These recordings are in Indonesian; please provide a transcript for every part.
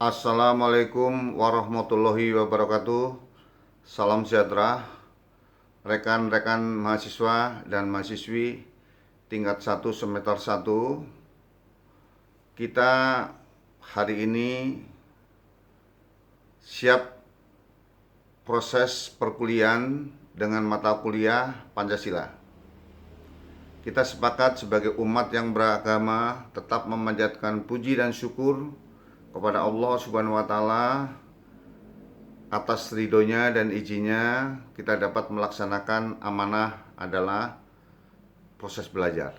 Assalamualaikum warahmatullahi wabarakatuh. Salam sejahtera rekan-rekan mahasiswa dan mahasiswi tingkat 1 semester 1. Kita hari ini siap proses perkuliahan dengan mata kuliah Pancasila. Kita sepakat sebagai umat yang beragama tetap memanjatkan puji dan syukur kepada Allah Subhanahu wa Ta'ala atas ridhonya dan izinnya kita dapat melaksanakan amanah adalah proses belajar.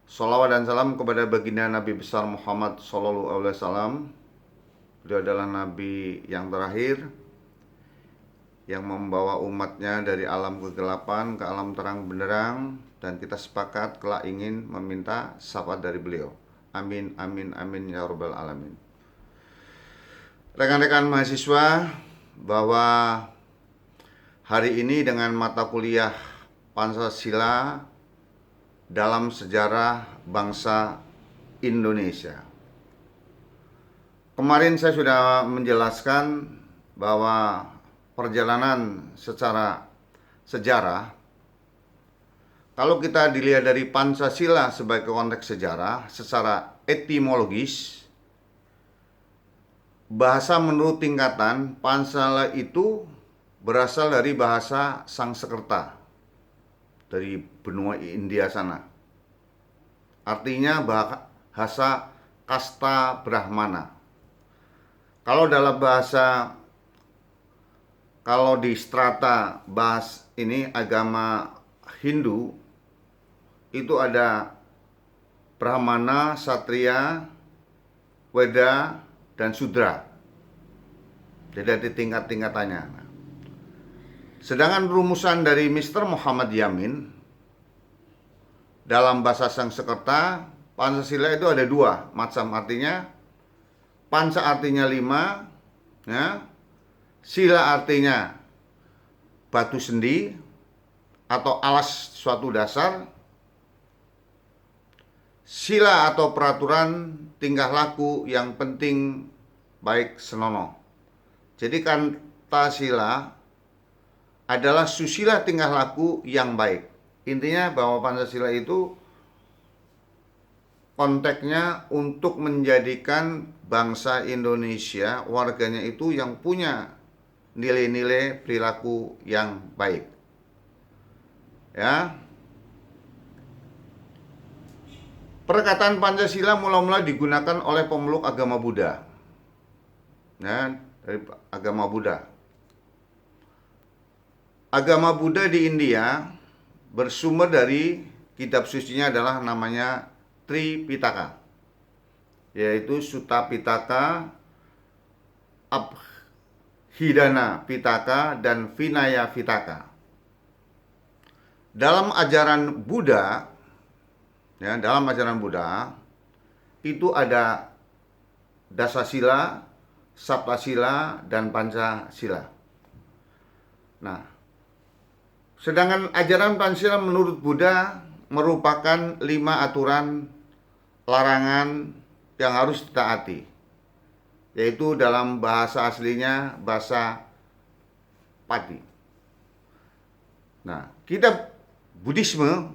Sholawat dan salam kepada baginda Nabi besar Muhammad Sallallahu Alaihi Wasallam. Beliau adalah Nabi yang terakhir yang membawa umatnya dari alam kegelapan ke alam terang benderang, dan kita sepakat kelak ingin meminta syafaat dari beliau. Amin, amin, amin ya rabbal alamin. Rekan-rekan mahasiswa, bahwa hari ini dengan mata kuliah Pancasila dalam sejarah bangsa Indonesia. Kemarin saya sudah menjelaskan bahwa perjalanan secara sejarah, kalau kita dilihat dari Pancasila sebagai konteks sejarah, secara etimologis, bahasa menurut tingkatan Pancasila itu berasal dari bahasa Sanskerta, dari benua India sana. Artinya bahasa kasta Brahmana. Kalau di strata bahas ini agama Hindu, itu ada Brahmana, Satria, Weda, dan Sudra. Jadi ada tingkat-tingkatannya. Sedangkan rumusan dari Mr. Muhammad Yamin dalam bahasa Sanskerta, Pancasila itu ada dua macam artinya. Panca artinya 5, ya. Sila artinya batu sendi atau alas suatu dasar. Sila atau peraturan tingkah laku yang penting baik senonoh. Jadi kata sila adalah susila tingkah laku yang baik. Intinya bahwa Pancasila itu konteksnya untuk menjadikan bangsa Indonesia, warganya itu yang punya nilai-nilai perilaku yang baik. Ya. Perkataan Pancasila mula-mula digunakan oleh pemeluk agama Buddha. Ya, dari agama Buddha. Agama Buddha di India bersumber dari kitab sucinya adalah namanya Tripitaka, yaitu Sutta Pitaka, Abhidhamma Pitaka, dan Vinaya Pitaka. Dalam ajaran Buddha, itu ada Dasasila, Saptasila, dan Pancasila. Nah, sedangkan ajaran Pancasila menurut Buddha merupakan 5 aturan larangan yang harus ditaati, yaitu dalam bahasa aslinya bahasa Pali. Nah, kitab Buddhisme,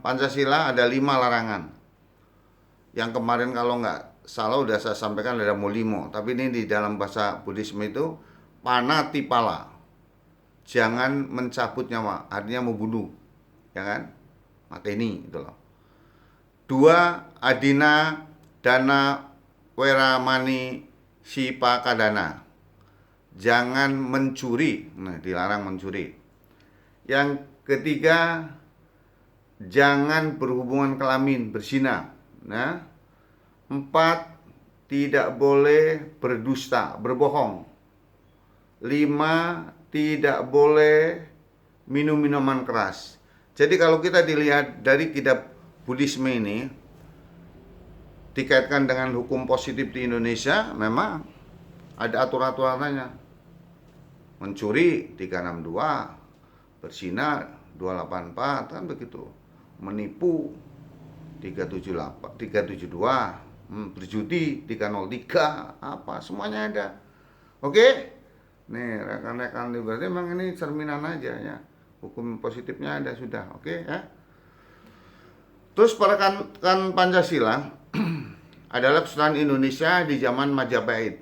Pancasila ada 5 larangan. Yang kemarin kalau nggak salah udah saya sampaikan ada mau 5, tapi ini di dalam bahasa Buddhisme itu panatipala, jangan mencabut nyawa, artinya membunuh, ya kan? Mateni itu loh. 2, adina dana weramani sipakadana, jangan mencuri. Nah, dilarang mencuri. Yang ketiga, jangan berhubungan kelamin, berzina. Nah, 4, tidak boleh berdusta, berbohong. 5, tidak boleh minum minuman keras. Jadi kalau kita dilihat dari kitab Buddhisme ini dikaitkan dengan hukum positif di Indonesia, memang ada aturan-aturannya. Mencuri 362, berzina 284, kan begitu. Menipu 372, berjudi 303 apa semuanya ada. Oke. Nih rekan-rekan berarti memang ini cerminan aja ya. Hukum positifnya ada sudah. Oke ya. Terus para rekan Pancasila adalah Kesultanan Indonesia di zaman Majapahit.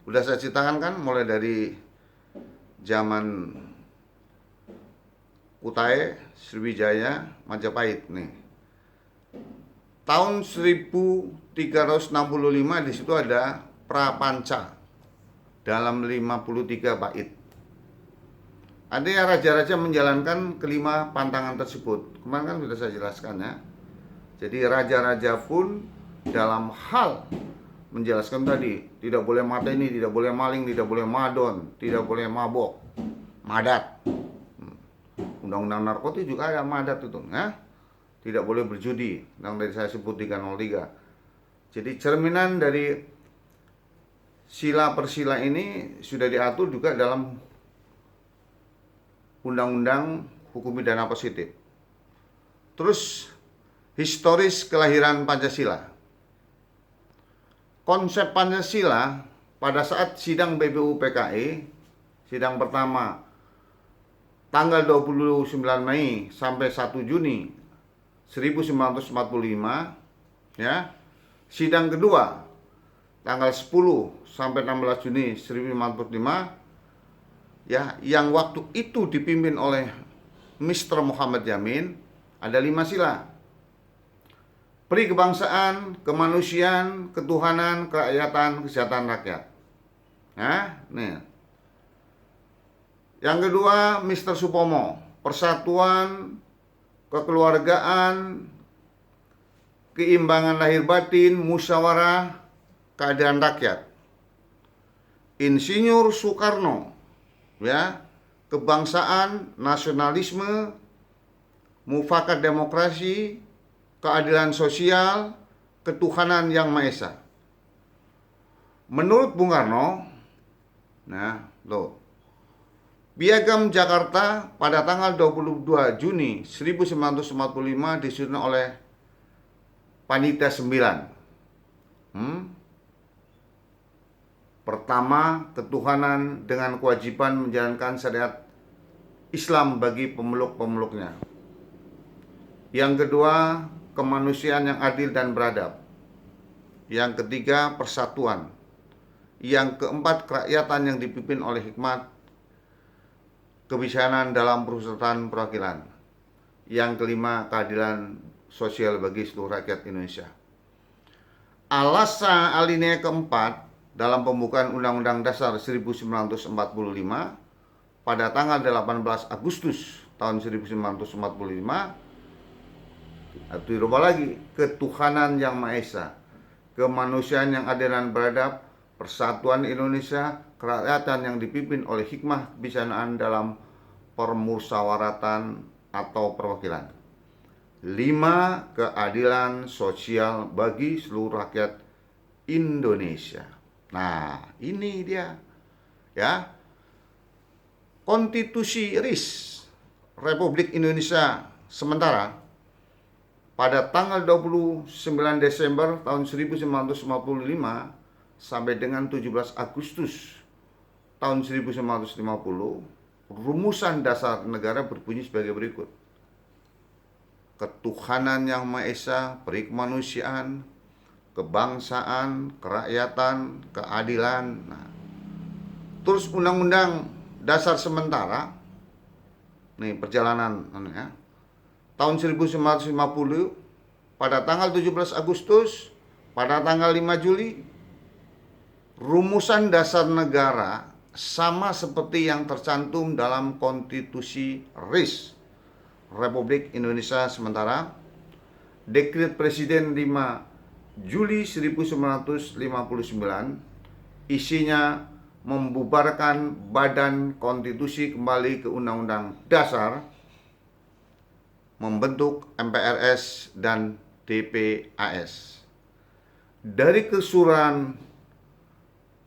Udah saya ceritakan kan mulai dari zaman Kutai, Sriwijaya, Majapahit nih. Tahun 1365 di situ ada Prapanca dalam 53 bait. Ada yang raja-raja menjalankan kelima pantangan tersebut. Kemarin kan sudah saya jelaskan ya. Jadi raja-raja pun dalam hal menjelaskan tadi, tidak boleh mata ini, tidak boleh maling, tidak boleh madon, tidak boleh mabok, madat. Undang-undang narkotika juga ada madat itu ya. Tidak boleh berjudi, yang tadi saya sebut 303. Jadi cerminan dari sila per sila ini sudah diatur juga dalam Undang-Undang Hukum Pidana Positif. Terus historis kelahiran Pancasila. Konsep Pancasila pada saat sidang BPUPKI, sidang pertama tanggal 29 Mei sampai 1 Juni 1945 ya. Sidang kedua tanggal 10 sampai 16 Juni 1945 ya, yang waktu itu dipimpin oleh Mr. Muhammad Yamin, ada 5 sila. Pri kebangsaan, kemanusiaan, ketuhanan, kerakyatan, kesejahteraan rakyat. Nah, nih. Yang kedua, Mr. Supomo, persatuan, kekeluargaan, keimbangan lahir batin, musyawarah, keadilan rakyat. Insinyur Soekarno, ya, kebangsaan, nasionalisme, mufakat demokrasi, keadilan sosial, ketuhanan yang Maha Esa. Menurut Bung Karno, nah, Piagam Jakarta pada tanggal 22 Juni 1945 disusun oleh Panitia 9. Pertama, ketuhanan dengan kewajiban menjalankan syariat Islam bagi pemeluk-pemeluknya. Yang kedua, kemanusiaan yang adil dan beradab. Yang ketiga, persatuan. Yang keempat, kerakyatan yang dipimpin oleh hikmat kebijaksanaan dalam perusahaan perwakilan. Yang kelima, keadilan sosial bagi seluruh rakyat Indonesia. Alasan alinea keempat dalam pembukaan Undang-Undang Dasar 1945 pada tanggal 18 Agustus tahun 1945 dirubah lagi, ketuhanan yang Maha Esa, kemanusiaan yang adil dan beradab, persatuan Indonesia, kerakyatan yang dipimpin oleh hikmah kebijaksanaan dalam permusyawaratan atau perwakilan. 5, keadilan sosial bagi seluruh rakyat Indonesia. Nah, ini dia ya. Konstitusi RIS Republik Indonesia sementara pada tanggal 29 Desember tahun 1945 sampai dengan 17 Agustus tahun 1950, rumusan dasar negara berbunyi sebagai berikut. Ketuhanan yang Maha Esa, peri kemanusiaan, kebangsaan, kerakyatan, keadilan. Nah, terus Undang-Undang Dasar sementara, nih perjalanan ya, tahun 1950 pada tanggal 17 Agustus, pada tanggal 5 Juli, rumusan dasar negara sama seperti yang tercantum dalam Konstitusi RIS Republik Indonesia sementara, Dekret Presiden 5 Juli 1959, isinya membubarkan Badan Konstitusi kembali ke Undang-Undang Dasar, membentuk MPRS dan DPAS. Dari keseluruhan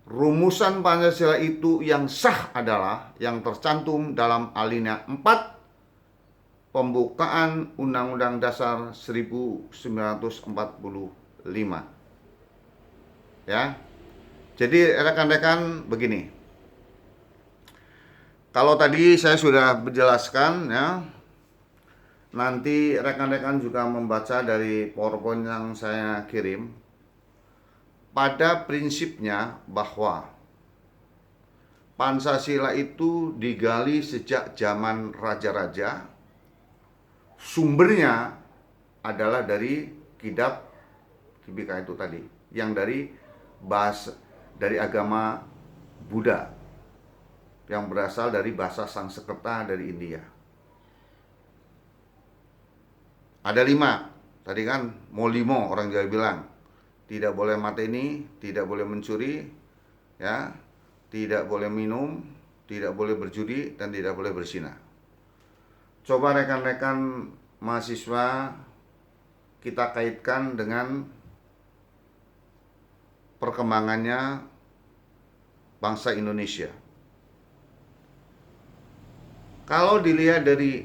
rumusan Pancasila itu yang sah adalah yang tercantum dalam alinea 4 pembukaan Undang-Undang Dasar 1945. ya. Jadi rekan-rekan begini. Kalau tadi saya sudah menjelaskan ya, nanti rekan-rekan juga membaca dari PowerPoint yang saya kirim. Pada prinsipnya bahwa Pancasila itu digali sejak zaman raja-raja. Sumbernya adalah dari kitab Tipika itu tadi, yang dari agama Buddha, yang berasal dari bahasa Sanskerta dari India. Ada 5, tadi kan molimo orang Jawa bilang, tidak boleh mateni, tidak boleh mencuri, ya, tidak boleh minum, tidak boleh berjudi, dan tidak boleh berzina. Coba rekan-rekan mahasiswa kita kaitkan dengan perkembangannya bangsa Indonesia. Kalau dilihat dari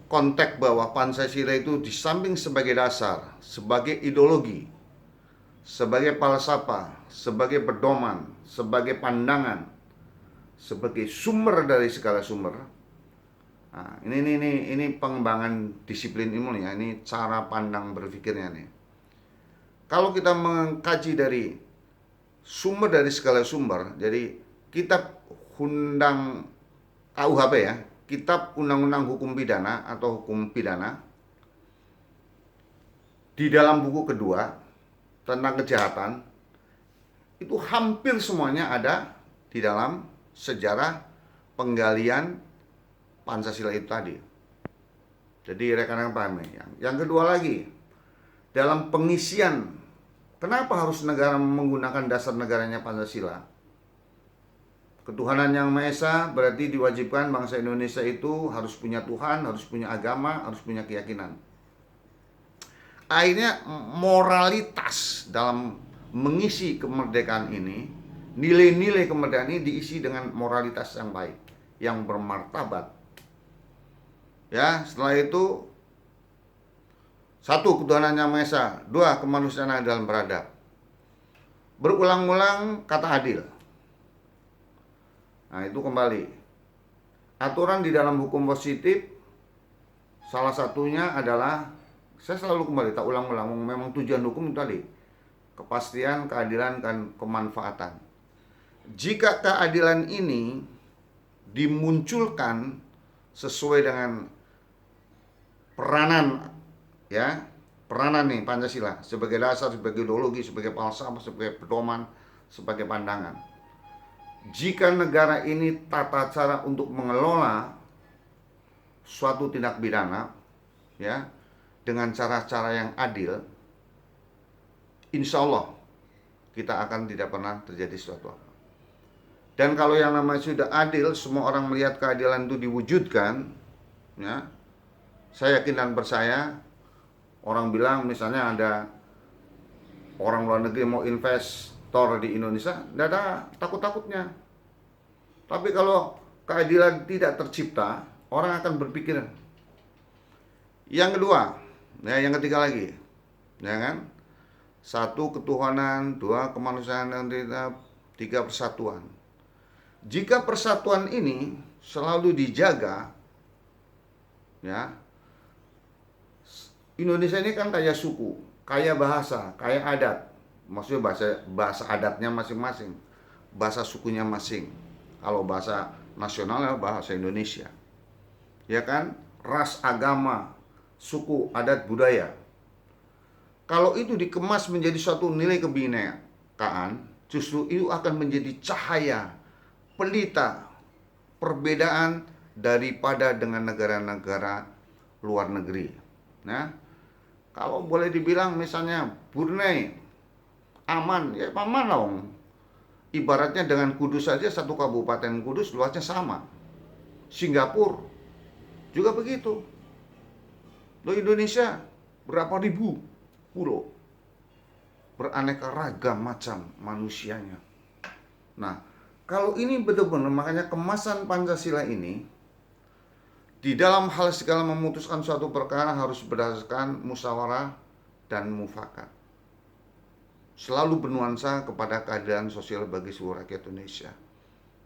konteks bahwa Pancasila itu di samping sebagai dasar, sebagai ideologi, sebagai falsafah, sebagai pedoman, sebagai pandangan, sebagai sumber dari segala sumber. Nah, ini pengembangan disiplin ilmu ya, ini cara pandang berpikirnya nih. Kalau kita mengkaji dari sumber dari segala sumber, jadi kitab undang KUHP ya, kitab undang-undang hukum pidana atau hukum pidana, di dalam buku kedua tentang kejahatan, itu hampir semuanya ada di dalam sejarah penggalian Pancasila itu tadi. Jadi rekan-rekan paham ya. Yang kedua lagi, dalam pengisian, kenapa harus negara menggunakan dasar negaranya Pancasila? Ketuhanan yang Maha Esa berarti diwajibkan bangsa Indonesia itu harus punya Tuhan, harus punya agama, harus punya keyakinan. Akhirnya moralitas dalam mengisi kemerdekaan ini, nilai-nilai kemerdekaan ini diisi dengan moralitas yang baik, yang bermartabat. Ya, setelah itu 1. Ketuhanan yang Maha Esa, 2. Kemanusiaan yang dalam beradab. Berulang-ulang kata adil. Nah, itu kembali. Aturan di dalam hukum positif salah satunya adalah, saya selalu kembali tak ulang-ulang, memang tujuan hukum itu tadi kepastian, keadilan, dan kemanfaatan. Jika keadilan ini dimunculkan sesuai dengan peranan nih Pancasila sebagai dasar, sebagai ideologi, sebagai falsafah, sebagai pedoman, sebagai pandangan. Jika negara ini tata cara untuk mengelola suatu tindak pidana ya dengan cara-cara yang adil, insya Allah kita akan tidak pernah terjadi sesuatu. Dan kalau yang namanya sudah adil, semua orang melihat keadilan itu diwujudkan, ya, saya yakin dan percaya. Orang bilang misalnya ada orang luar negeri mau investor di Indonesia, tidak ada takut-takutnya. Tapi kalau keadilan tidak tercipta, orang akan berpikir. Yang kedua, yang ketiga lagi, ya kan? 1. Ketuhanan, 2. Kemanusiaan, dan 3. Persatuan. Jika persatuan ini selalu dijaga, ya, Indonesia ini kan kaya suku, kaya bahasa, kaya adat. Maksudnya bahasa adatnya masing-masing, bahasa sukunya masing. Kalau bahasa nasional bahasa Indonesia. Ya kan? Ras, agama, suku, adat, budaya. Kalau itu dikemas menjadi suatu nilai kebinekaan, justru itu akan menjadi cahaya, pelita, perbedaan daripada dengan negara-negara luar negeri. Nah, kalau boleh dibilang misalnya Brunei aman, ya aman dong. Ibaratnya dengan Kudus saja, satu kabupaten Kudus luasnya sama. Singapura juga begitu. Loh, Indonesia berapa ribu pulau, beraneka ragam macam manusianya. Nah, kalau ini betul-betul, makanya kemasan Pancasila ini di dalam hal segala memutuskan suatu perkara harus berdasarkan musyawarah dan mufakat. selalu bernuansa kepada keadilan sosial bagi seluruh rakyat Indonesia.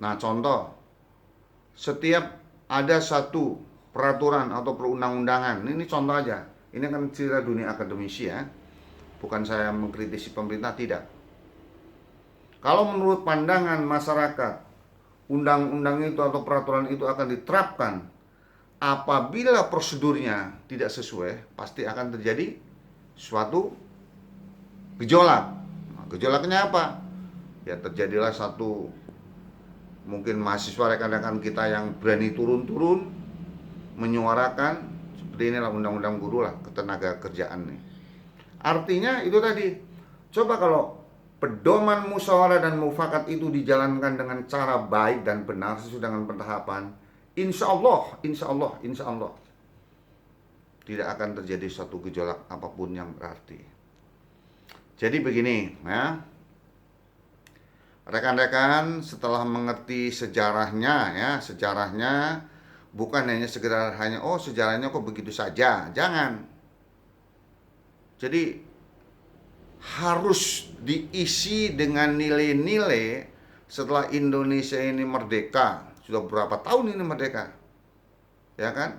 Nah, contoh, setiap ada satu peraturan atau perundang-undangan, ini contoh aja, ini kan cerita dunia akademisi ya, bukan saya mengkritisi pemerintah, tidak. Kalau menurut pandangan masyarakat, undang-undang itu atau peraturan itu akan diterapkan, apabila prosedurnya tidak sesuai, pasti akan terjadi suatu gejolak. Nah, gejolaknya apa? Ya terjadilah satu, mungkin mahasiswa rekan-rekan kita yang berani turun-turun menyuarakan seperti inilah undang-undang guru lah, ketenaga kerjaan nih. Artinya itu tadi, coba kalau pedoman musyawarah dan mufakat itu dijalankan dengan cara baik dan benar sesuai dengan pentahapan, insya Allah tidak akan terjadi suatu gejolak apapun yang berarti. Jadi begini ya, rekan-rekan, setelah mengerti sejarahnya ya, sejarahnya bukan hanya sekedar sejarahnya kok begitu saja, jangan. Jadi harus diisi dengan nilai-nilai setelah Indonesia ini merdeka. Sudah berapa tahun ini merdeka, ya kan?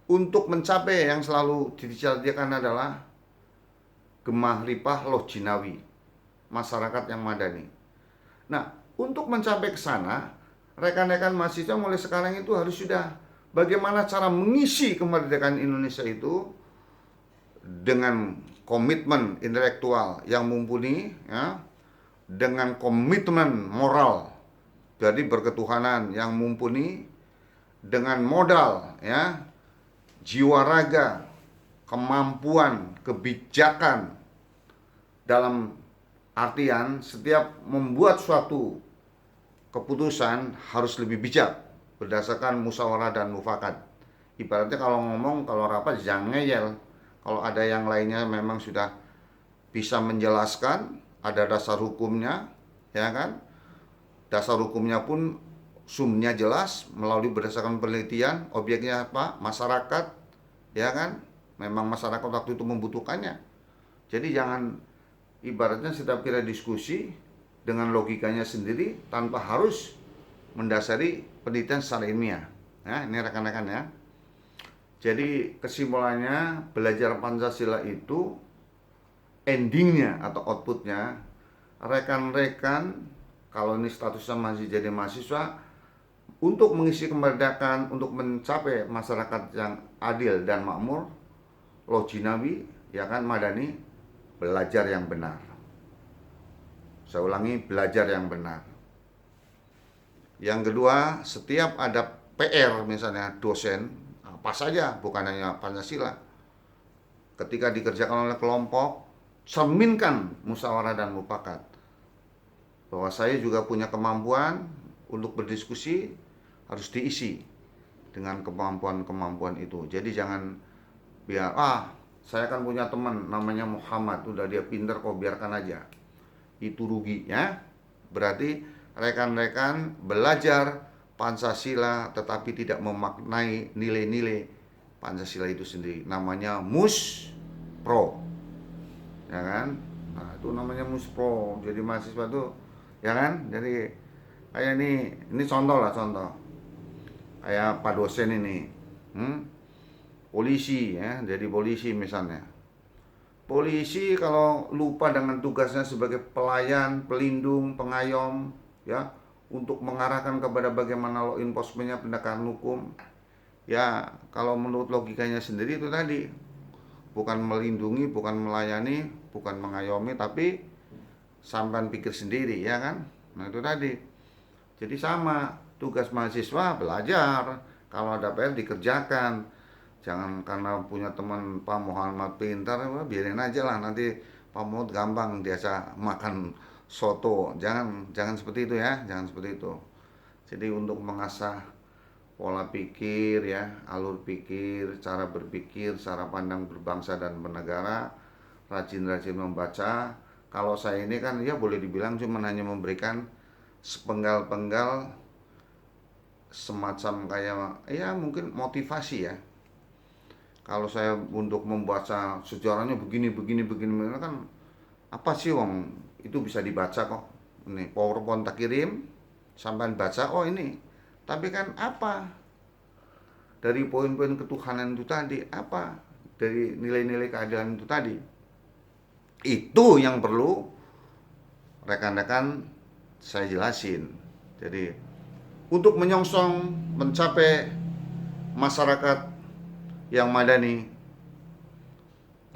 Untuk mencapai yang selalu dicarikan adalah gemah ripah loh jinawi, masyarakat yang madani. Nah, untuk mencapai ke sana, rekan-rekan mahasiswa mulai sekarang itu harus sudah bagaimana cara mengisi kemerdekaan Indonesia itu dengan komitmen intelektual yang mumpuni ya, dengan komitmen moral jadi berketuhanan yang mumpuni, dengan modal ya, jiwa raga, kemampuan, kebijakan, dalam artian setiap membuat suatu keputusan harus lebih bijak berdasarkan musyawarah dan mufakat. Ibaratnya kalau ngomong, kalau rapat jangan ngeyel. Kalau ada yang lainnya memang sudah bisa menjelaskan, ada dasar hukumnya, ya kan? Dasar hukumnya pun sumnya jelas melalui berdasarkan penelitian, objeknya apa? Masyarakat, ya kan? Memang masyarakat waktu itu membutuhkannya. Jadi jangan ibaratnya setiap kita diskusi dengan logikanya sendiri tanpa harus mendasari penelitian secara ilmiah. Nah, ini rekan-rekan ya. Jadi kesimpulannya, belajar Pancasila itu endingnya atau outputnya, rekan-rekan kalau ini statusnya masih jadi mahasiswa, untuk mengisi kemerdekaan, untuk mencapai masyarakat yang adil dan makmur, loh jinawi, ya kan, madani, belajar yang benar. Saya ulangi, belajar yang benar. Yang kedua, setiap ada PR misalnya dosen, apa saja, bukan hanya Pancasila, ketika dikerjakan oleh kelompok, cerminkan musyawarah dan mufakat, bahwa saya juga punya kemampuan untuk berdiskusi, harus diisi dengan kemampuan-kemampuan itu. Jadi jangan biar saya kan punya teman namanya Muhammad, udah dia pinter kok biarkan aja, itu rugi ya. Berarti rekan-rekan belajar Pancasila tetapi tidak memaknai nilai-nilai Pancasila itu sendiri, namanya muspro, ya kan? Nah itu namanya muspro. Jadi mahasiswa tuh, ya kan? Jadi kayak ini contoh lah, contoh kayak Pak dosen ini, polisi ya, jadi polisi misalnya. Polisi kalau lupa dengan tugasnya sebagai pelayan, pelindung, pengayom ya, untuk mengarahkan kepada bagaimana law enforcement-nya, penegakan hukum, ya kalau menurut logikanya sendiri itu tadi, bukan melindungi, bukan melayani, bukan mengayomi, tapi sampean pikir sendiri ya kan. Nah itu tadi. Jadi sama, tugas mahasiswa belajar, kalau ada PR dikerjakan. Jangan karena punya teman Pak Muhammad pintar, biarin aja lah, nanti Pak Muhammad gampang biasa makan soto. Jangan seperti itu ya, jangan seperti itu. Jadi untuk mengasah pola pikir ya, alur pikir, cara berpikir, cara pandang berbangsa dan bernegara, rajin-rajin membaca. Kalau saya ini kan ya boleh dibilang cuma hanya memberikan sepenggal-penggal semacam kayak ya mungkin motivasi ya. Kalau saya untuk membaca sejarahnya begini kan Apa sih wong itu bisa dibaca kok. Ini PowerPoint tak kirim, sampai baca, oh ini. Tapi kan apa dari poin-poin ketuhanan itu tadi? Apa dari nilai-nilai keadilan itu tadi? Itu yang perlu rekan-rekan saya jelasin. Jadi untuk menyongsong mencapai masyarakat yang madani,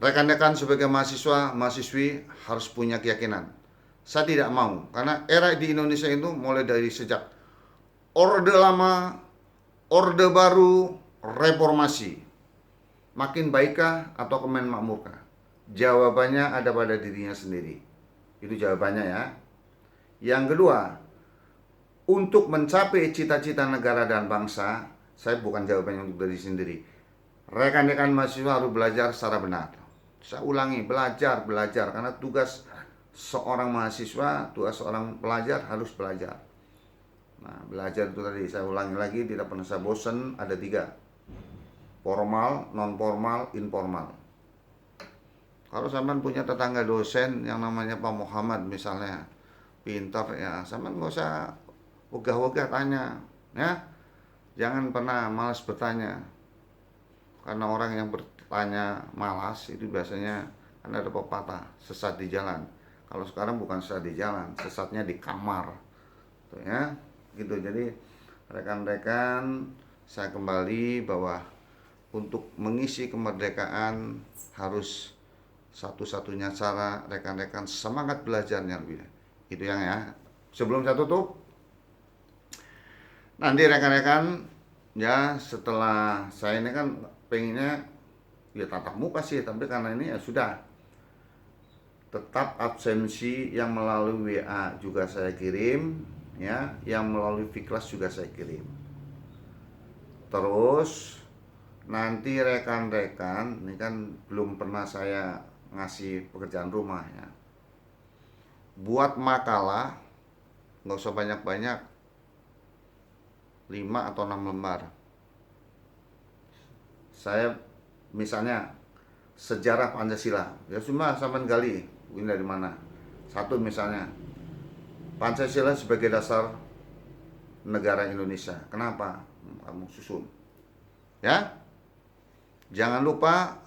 rekan-rekan sebagai mahasiswa, mahasiswi harus punya keyakinan. Saya tidak mau, karena era di Indonesia itu mulai dari sejak Orde Lama, Orde Baru, Reformasi. Makin baikkah atau kemen makmurkah? Jawabannya ada pada dirinya sendiri. Itu jawabannya ya. Yang kedua, untuk mencapai cita-cita negara dan bangsa, saya bukan jawabannya untuk diri sendiri. Rekan-rekan mahasiswa harus belajar secara benar. Saya ulangi, belajar, karena tugas seorang mahasiswa, tugas seorang pelajar harus belajar. Nah, belajar itu tadi saya ulangi lagi, tidak pernah saya bosan, ada 3. Formal, non formal, informal. Kalau sampean punya tetangga dosen yang namanya Pak Muhammad misalnya, pintar ya, sampean nggak usah wegah-wegah tanya, ya. Jangan pernah malas bertanya. Karena orang yang bertanya malas itu biasanya kan ada pepatah, sesat di jalan. Kalau sekarang bukan sesat di jalan, sesatnya di kamar. Tuh ya, gitu. Jadi rekan-rekan, saya kembali bahwa untuk mengisi kemerdekaan harus satu-satunya cara rekan-rekan semangat belajarnya lebih. Itu yang ya. Sebelum saya tutup, nanti rekan-rekan ya setelah saya ini kan pengennya ya tatap muka sih, tapi karena ini ya sudah tetap absensi, yang melalui WA juga saya kirim ya, yang melalui Vklas juga saya kirim. Terus nanti rekan-rekan ini kan belum pernah saya ngasih pekerjaan rumah ya. Buat makalah nggak usah banyak-banyak, 5 atau 6 lembar. Saya misalnya sejarah Pancasila, ya cuma sampai gali ini dari mana. 1 misalnya, Pancasila sebagai dasar negara Indonesia. Kenapa? Kamu susun. Ya. Jangan lupa